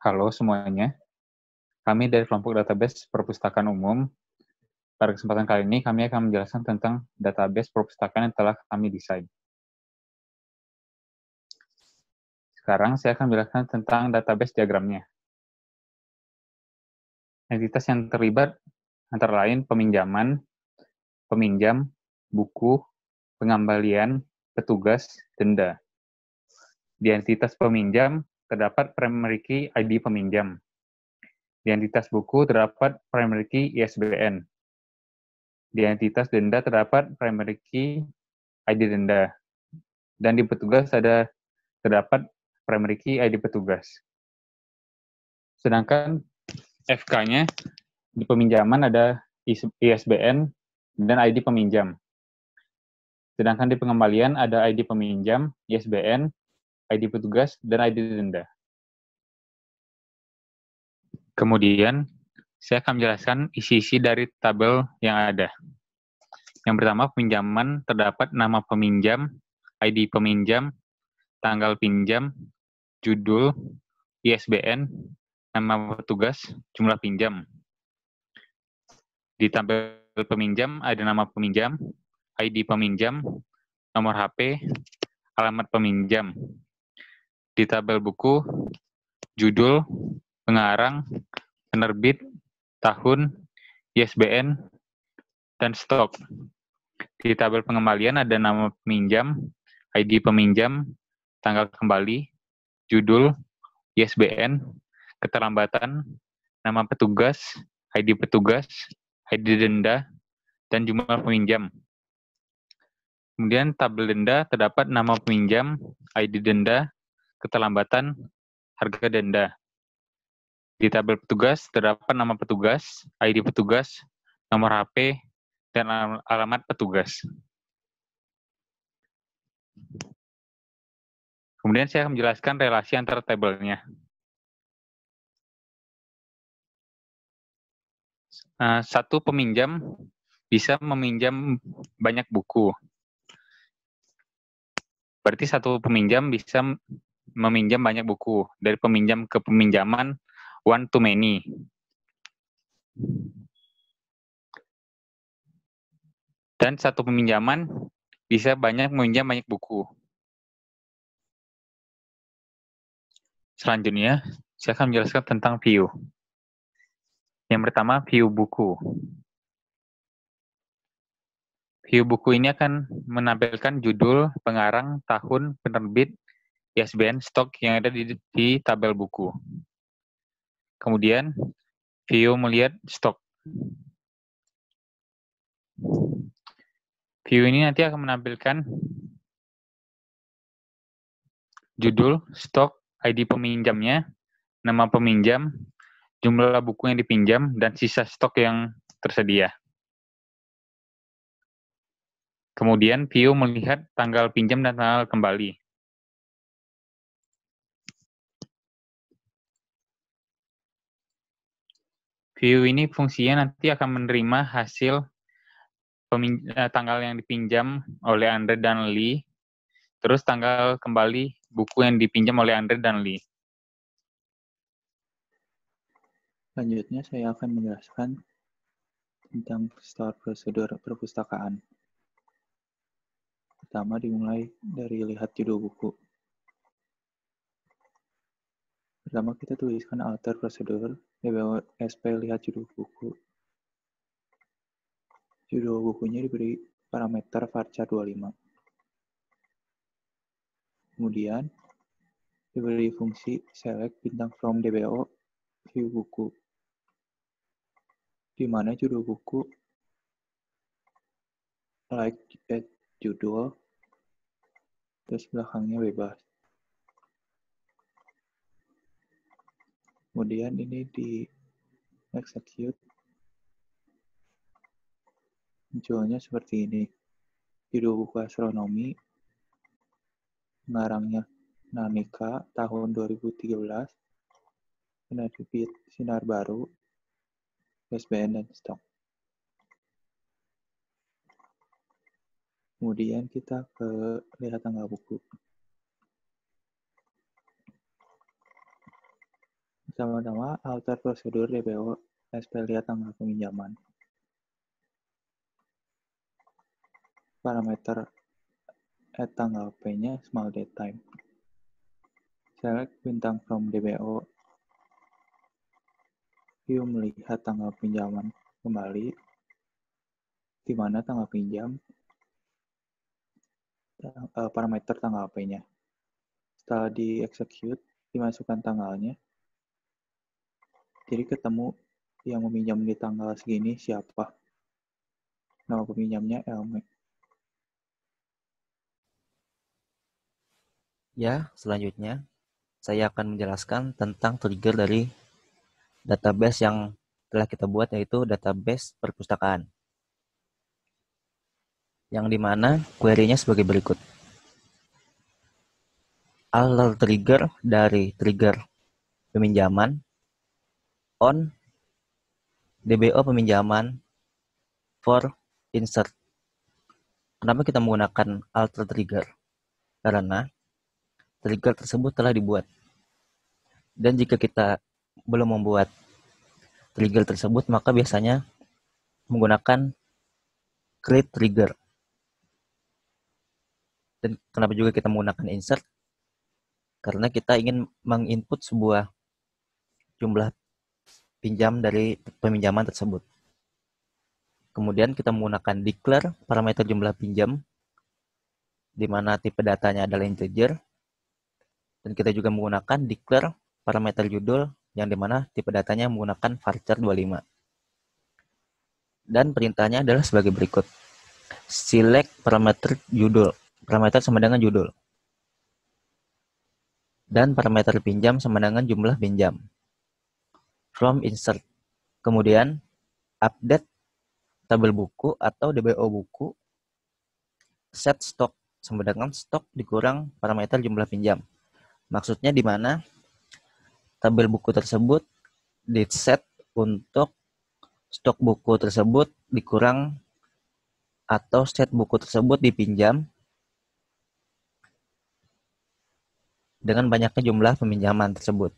Halo semuanya, kami dari kelompok database perpustakaan umum. Pada kesempatan kali ini, kami akan menjelaskan tentang database perpustakaan yang telah kami desain. Sekarang saya akan menjelaskan tentang database diagramnya. Entitas yang terlibat antara lain peminjaman, peminjam, buku, pengembalian, petugas, denda. Di entitas peminjam, terdapat primary key ID peminjam. Di entitas buku, terdapat primary key ISBN. Di entitas denda terdapat primary key ID denda. Dan di petugas terdapat primary key ID petugas. Sedangkan FK-nya di peminjaman ada ISBN dan ID peminjam. Sedangkan di pengembalian ada ID peminjam, ISBN, ID petugas, dan ID denda. Kemudian, saya akan menjelaskan isi-isi dari tabel yang ada. Yang pertama, peminjaman terdapat nama peminjam, ID peminjam, tanggal pinjam, judul, ISBN, nama petugas, jumlah pinjam. Di tabel peminjam ada nama peminjam, ID peminjam, nomor HP, alamat peminjam. Di tabel buku, judul, pengarang, penerbit, tahun, ISBN, dan stok. Di tabel pengembalian ada nama peminjam, ID peminjam, tanggal kembali, judul, ISBN, keterlambatan, nama petugas, ID petugas, ID denda, dan jumlah peminjam. Kemudian tabel denda terdapat nama peminjam, ID denda, keterlambatan, harga denda. Di tabel petugas terdapat nama petugas, ID petugas, nomor HP, dan alamat petugas. Kemudian saya akan menjelaskan relasi antara tabelnya. Satu peminjam bisa meminjam banyak buku. Berarti satu peminjam bisa meminjam banyak buku. Dari peminjam ke peminjaman, one to many. Dan satu peminjaman bisa meminjam banyak buku. Selanjutnya, saya akan menjelaskan tentang view. Yang pertama, view buku. View buku ini akan menampilkan judul, pengarang, tahun, penerbit, ISBN, stok yang ada di tabel buku. Kemudian, view melihat stok. View ini nanti akan menampilkan judul, stok, ID peminjamnya, nama peminjam, jumlah buku yang dipinjam, dan sisa stok yang tersedia. Kemudian, view melihat tanggal pinjam dan tanggal kembali. View ini fungsinya nanti akan menerima hasil tanggal yang dipinjam oleh Andre dan Lee, terus tanggal kembali buku yang dipinjam oleh Andre dan Lee. Selanjutnya saya akan menjelaskan tentang start prosedur perpustakaan. Pertama dimulai dari lihat judul buku. Pertama kita tuliskan alter prosedur, SP lihat judul buku. Judul bukunya diberi parameter varchar 25. Kemudian diberi fungsi select bintang from DBO view buku, di mana judul buku like judul, terus belakangnya bebas. Kemudian ini di execute, munculnya seperti ini. Judul buku astronomi, pengarangnya Nanika, tahun 2013, penerbit Sinar Baru, ISBN dan stok. Kemudian kita ke lihat tanggal buku. Pertama-tama, alter prosedur DPO, SP lihat tanggal peminjaman. Parameter add tanggal P-nya small date time. Select bintang from DPO. View melihat tanggal pinjaman kembali, di mana tanggal pinjam, parameter tanggal P-nya. Setelah di-execute, dimasukkan tanggalnya. Jadi ketemu yang meminjam di tanggal segini siapa. Nama peminjamnya Elme. Ya, selanjutnya saya akan menjelaskan tentang trigger dari database yang telah kita buat, yaitu database perpustakaan. Yang dimana query-nya sebagai berikut. Alter trigger dari trigger peminjaman on DBO peminjaman for insert. Kenapa kita menggunakan alter trigger? Karena trigger tersebut telah dibuat. Dan jika kita belum membuat trigger tersebut, maka biasanya menggunakan create trigger. Dan kenapa juga kita menggunakan insert? Karena kita ingin menginput sebuah jumlah pinjam dari peminjaman tersebut. Kemudian kita menggunakan declare parameter jumlah pinjam, di mana tipe datanya adalah integer. Dan kita juga menggunakan declare parameter judul, yang dimana tipe datanya menggunakan varchar 25. Dan perintahnya adalah sebagai berikut. Select parameter judul. Parameter sama dengan judul. Dan parameter pinjam sama dengan jumlah pinjam. From insert. Kemudian update tabel buku atau DBO buku. Set stock sama dengan stok dikurang parameter jumlah pinjam. Maksudnya di mana tabel buku tersebut di set untuk stok buku tersebut dikurang atau set buku tersebut dipinjam dengan banyaknya jumlah peminjaman tersebut.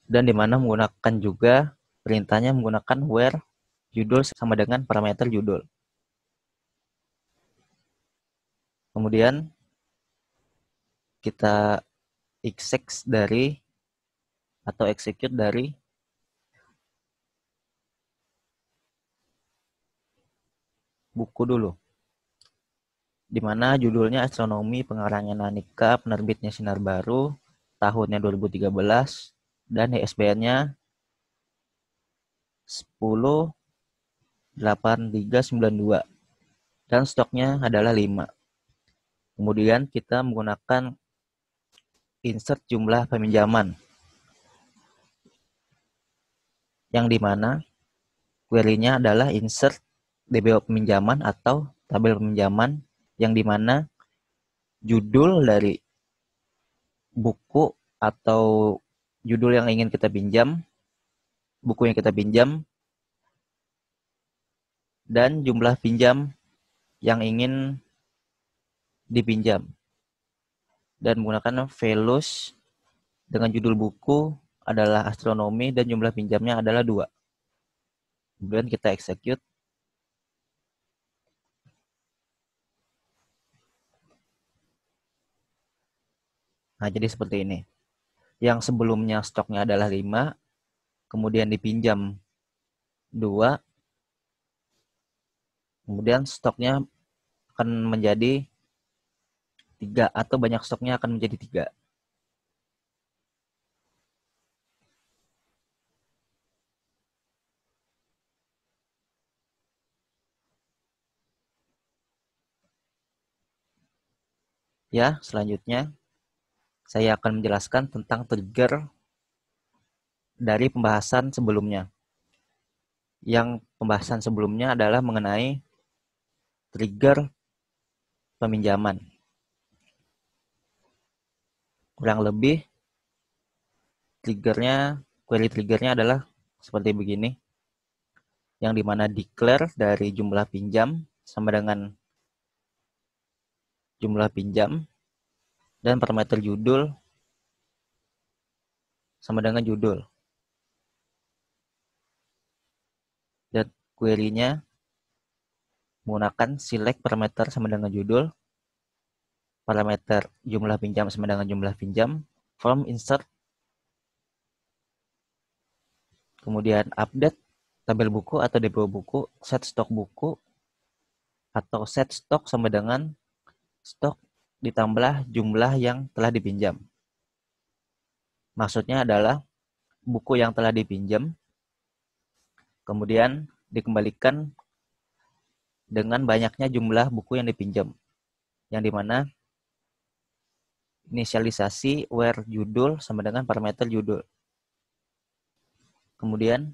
Dan di mana menggunakan juga perintahnya menggunakan where judul sama dengan parameter judul. Kemudian kita execute dari buku dulu, di mana judulnya Astronomi, pengarangnya Nanika, penerbitnya Sinar Baru, tahunnya 2013, dan ISBN-nya 108392, dan stoknya adalah 5. Kemudian kita menggunakan insert jumlah peminjaman, yang dimana query-nya adalah insert DBO peminjaman atau tabel peminjaman, yang dimana judul dari buku atau judul yang ingin kita pinjam, buku yang kita pinjam, dan jumlah pinjam yang ingin dipinjam. Dan menggunakan values dengan judul buku adalah astronomi dan jumlah pinjamnya adalah 2. Kemudian kita execute. Nah, jadi seperti ini. Yang sebelumnya stoknya adalah 5, kemudian dipinjam 2, kemudian stoknya akan menjadi 3, atau banyak stoknya akan menjadi 3. Ya, selanjutnya saya akan menjelaskan tentang trigger dari pembahasan sebelumnya. Yang pembahasan sebelumnya adalah mengenai trigger peminjaman. Kurang lebih query triggernya adalah seperti begini. Yang dimana declare dari jumlah pinjam sama dengan jumlah pinjam, dan parameter judul sama dengan judul. Dan query-nya menggunakan select parameter sama dengan judul, parameter jumlah pinjam sama dengan jumlah pinjam, from insert, kemudian update tabel buku atau DPO buku, set stok buku, atau set stok sama dengan stok ditambah jumlah yang telah dipinjam. Maksudnya adalah buku yang telah dipinjam kemudian dikembalikan dengan banyaknya jumlah buku yang dipinjam, yang dimana inisialisasi where judul sama dengan parameter judul. Kemudian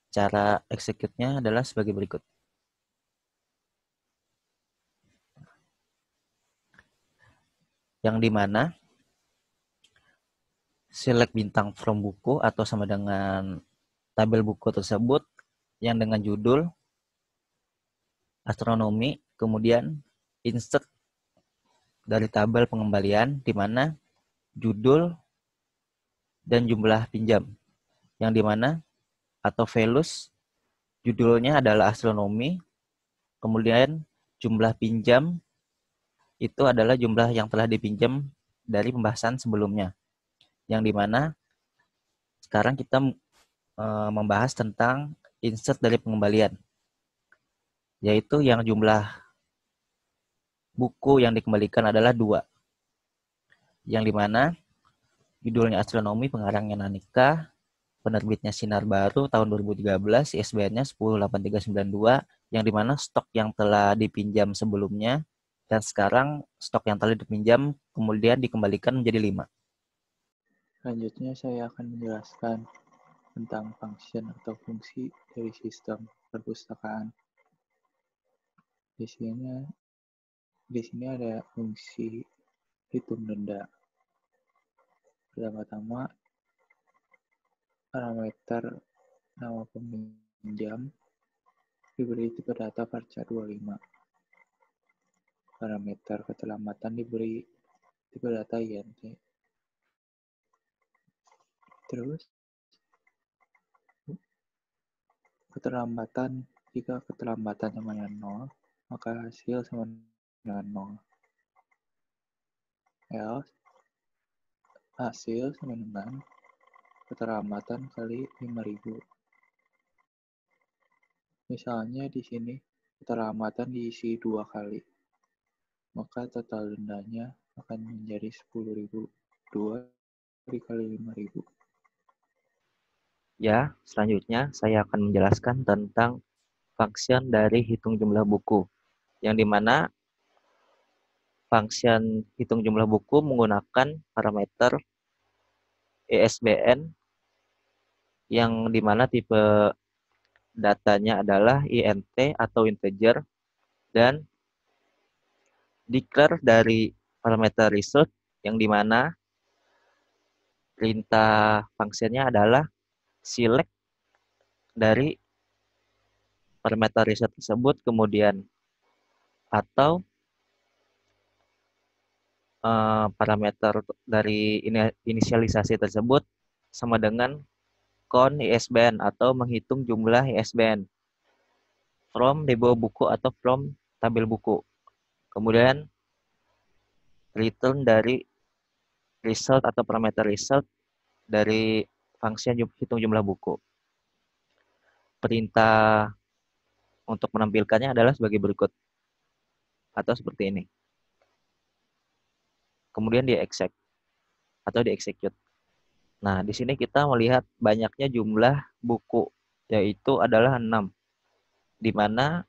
cara execute-nya adalah sebagai berikut. Yang dimana select bintang from buku atau sama dengan tabel buku tersebut yang dengan judul astronomi, kemudian insert dari tabel pengembalian di mana judul dan jumlah pinjam, yang dimana atau values judulnya adalah astronomi, kemudian jumlah pinjam itu adalah jumlah yang telah dipinjam dari pembahasan sebelumnya, yang dimana sekarang kita membahas tentang insert dari pengembalian, yaitu yang jumlah buku yang dikembalikan adalah 2, yang dimana judulnya astronomi, pengarangnya Nanika, penerbitnya Sinar Baru tahun 2013, ISBN-nya 108392, yang dimana stok yang telah dipinjam sebelumnya dan sekarang stok yang telah dipinjam kemudian dikembalikan menjadi 5. Selanjutnya saya akan menjelaskan tentang function atau fungsi dari sistem perpustakaan. Di sini ada fungsi hitung denda. Pertama-tama, parameter nama peminjam diberi tipe data varchar 25. Parameter keterlambatan diberi tipe data INT. Terus, keterlambatan, jika keterlambatan sama dengan 0, maka hasil sama dengan 0. Else, hasil sama dengan keterlambatan kali 5.000. Misalnya di sini keterlambatan diisi 2 kali, maka total dendanya akan menjadi 10.000. 2 dikali 5.000. Ya, selanjutnya saya akan menjelaskan tentang function dari hitung jumlah buku, yang dimana function hitung jumlah buku menggunakan parameter ISBN, yang dimana tipe datanya adalah INT atau integer, dan declare dari parameter result, yang dimana perintah fungsinya adalah select dari parameter result tersebut, kemudian atau parameter dari inisialisasi tersebut sama dengan count ISBN atau menghitung jumlah ISBN from DBO buku atau from tabel buku. Kemudian return dari result atau parameter result dari fungsi hitung jumlah buku. Perintah untuk menampilkannya adalah sebagai berikut atau seperti ini. Kemudian di-exec atau di-execute. Nah, di sini kita melihat banyaknya jumlah buku, yaitu adalah 6. Di mana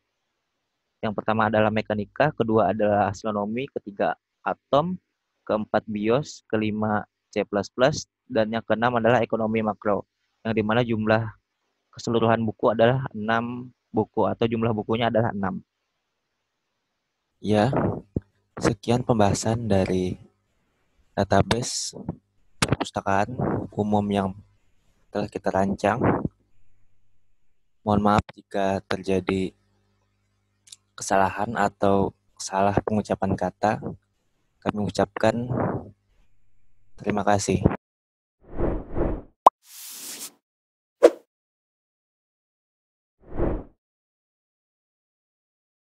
yang pertama adalah mekanika, kedua adalah astronomi, ketiga atom, keempat bios, kelima C++, dan yang keenam adalah ekonomi makro. Yang di mana jumlah keseluruhan buku adalah 6 buku atau jumlah bukunya adalah 6. Ya, sekian pembahasan dari database perpustakaan umum yang telah kita rancang. Mohon maaf jika terjadi kesalahan atau salah pengucapan kata. Kami ucapkan terima kasih.